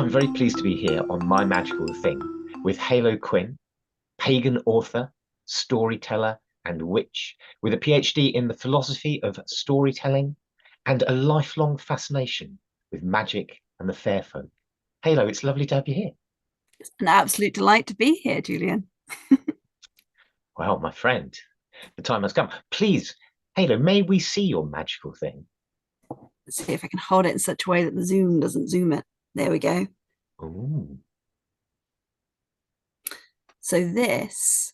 I'm very pleased to be here on My Magical Thing with Halo Quin, pagan author, storyteller, and witch, with a PhD in the philosophy of storytelling and a lifelong fascination with magic and the fair folk. Halo, it's lovely to have you here. It's an absolute delight to be here, Julian. Well, my friend, the time has come. Please, Halo, may we see your magical thing? Let's see if I can hold it in such a way that the zoom doesn't zoom it. There we go. Ooh. So this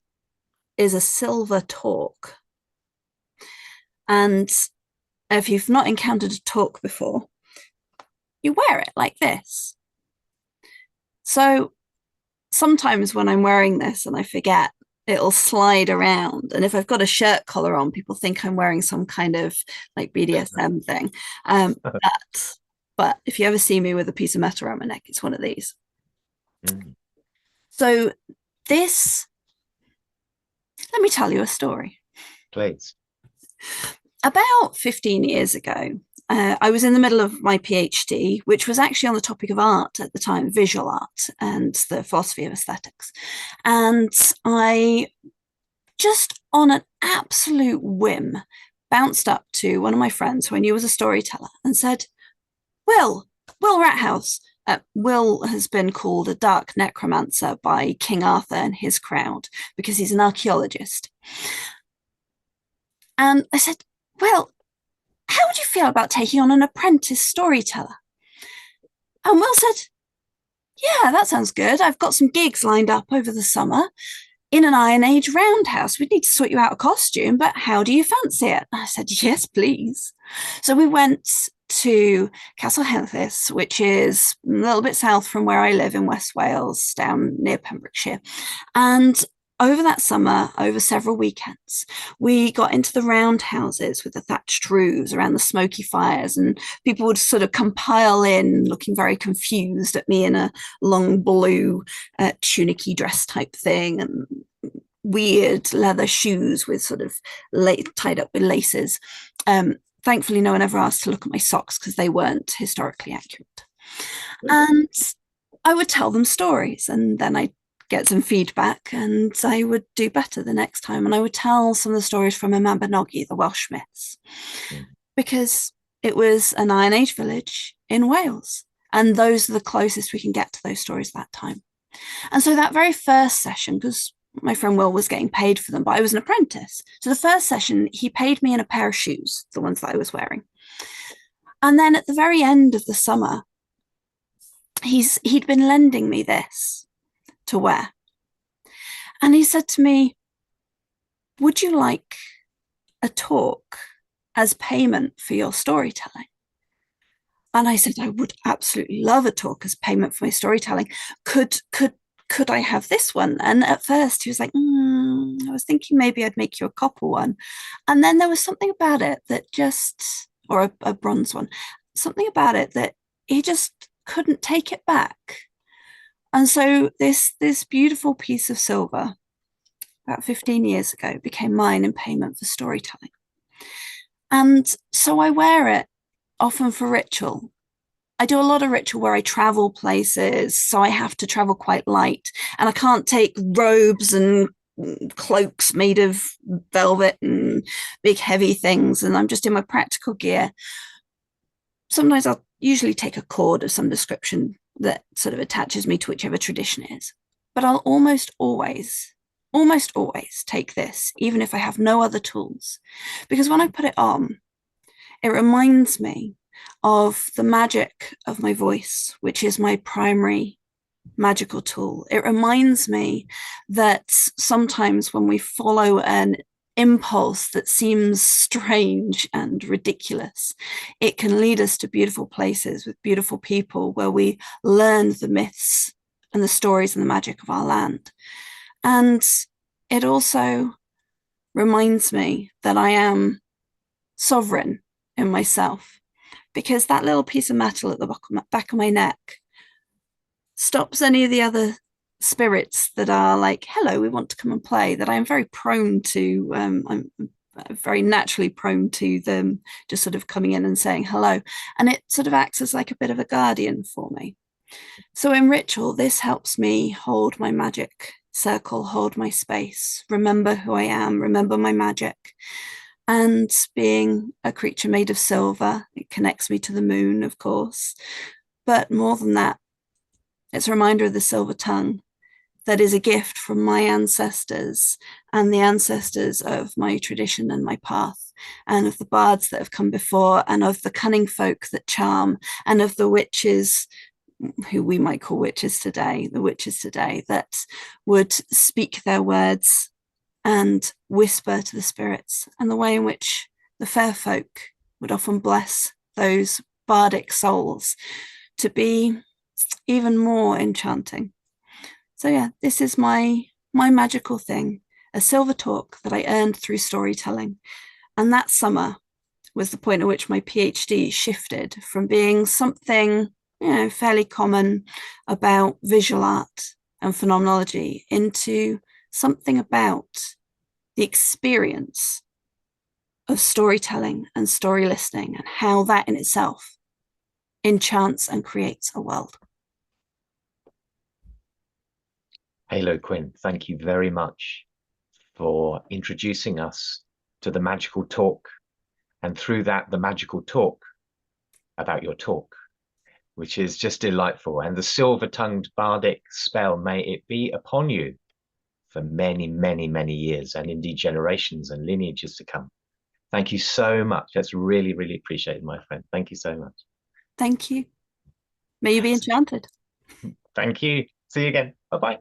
is a silver torque. And if you've not encountered a torque before, you wear it like this. So sometimes when I'm wearing this and I forget, it'll slide around. And if I've got a shirt collar on, people think I'm wearing some kind of like BDSM thing. But if you ever see me with a piece of metal around my neck, it's one of these. Mm. So this, let me tell you a story. Please. About 15 years ago, I was in the middle of my PhD, which was actually on the topic of art at the time, visual art and the philosophy of aesthetics. And I just on an absolute whim bounced up to one of my friends who I knew was a storyteller and said, Will Rathouse. Will has been called a dark necromancer by King Arthur and his crowd because he's an archaeologist. And I said, Will, how would you feel about taking on an apprentice storyteller? And Will said, yeah, that sounds good. I've got some gigs lined up over the summer in an Iron Age roundhouse. We'd need to sort you out a costume, but how do you fancy it? I said, yes, please. So we went to Castle Henllys, which is a little bit south from where I live in West Wales, down near Pembrokeshire. And over that summer, over several weekends, we got into the roundhouses with the thatched roofs around the smoky fires, and people would sort of compile in looking very confused at me in a long blue tunicky dress type thing and weird leather shoes with sort of tied up with laces. Thankfully, no one ever asked to look at my socks because they weren't historically accurate. And I would tell them stories, and then I'd get some feedback and I would do better the next time. And I would tell some of the stories from y Mabinogi, the Welsh myths, because it was an Iron Age village in Wales. And those are the closest we can get to those stories that time. And so that very first session, because my friend Will was getting paid for them, but I was an apprentice. So the first session, he paid me in a pair of shoes, the ones that I was wearing. And then at the very end of the summer, he'd been lending me this to wear. And he said to me, would you like a talk as payment for your storytelling? And I said, I would absolutely love a talk as payment for my storytelling. Could I have this one? And at first he was like, I was thinking maybe I'd make you a copper one. And then there was something about it that just, or a bronze one, something about it that he just couldn't take it back. And so this beautiful piece of silver, about 15 years ago, became mine in payment for storytelling. And so I wear it often for ritual. I do a lot of ritual where I travel places, so I have to travel quite light, and I can't take robes and cloaks made of velvet and big heavy things, and I'm just in my practical gear. Sometimes I'll usually take a cord of some description that sort of attaches me to whichever tradition it is. But I'll almost always take this, even if I have no other tools. Because when I put it on, it reminds me of the magic of my voice, which is my primary magical tool. It reminds me that sometimes when we follow an impulse that seems strange and ridiculous, it can lead us to beautiful places with beautiful people where we learn the myths and the stories and the magic of our land. And it also reminds me that I am sovereign in myself, because that little piece of metal at the back of my neck stops any of the other spirits that are like, hello, we want to come and play, that I'm very prone to. I'm very naturally prone to them just sort of coming in and saying hello. And it sort of acts as like a bit of a guardian for me. So in ritual, this helps me hold my magic circle, hold my space, remember who I am, remember my magic. And being a creature made of silver, it connects me to the moon, of course. But more than that, it's a reminder of the silver tongue that is a gift from my ancestors and the ancestors of my tradition and my path, and of the bards that have come before, and of the cunning folk that charm, and of the witches, who we might call witches today, the witches today, that would speak their words and whisper to the spirits, and the way in which the fair folk would often bless those bardic souls to be even more enchanting. So yeah, this is my magical thing, a silver talk that I earned through storytelling. And that summer was the point at which my PhD shifted from being something, fairly common about visual art and phenomenology into something about the experience of storytelling and story listening, and how that in itself enchants and creates a world. Halo Quin, thank you very much for introducing us to the magical talk, and through that, the magical talk about your talk, which is just delightful. And the silver-tongued bardic spell, may it be upon you for many, many, many years, and indeed generations and lineages to come. Thank you so much. That's really, really appreciated, my friend. Thank you so much. Thank you. May you be enchanted. Thank you. See you again. Bye-bye.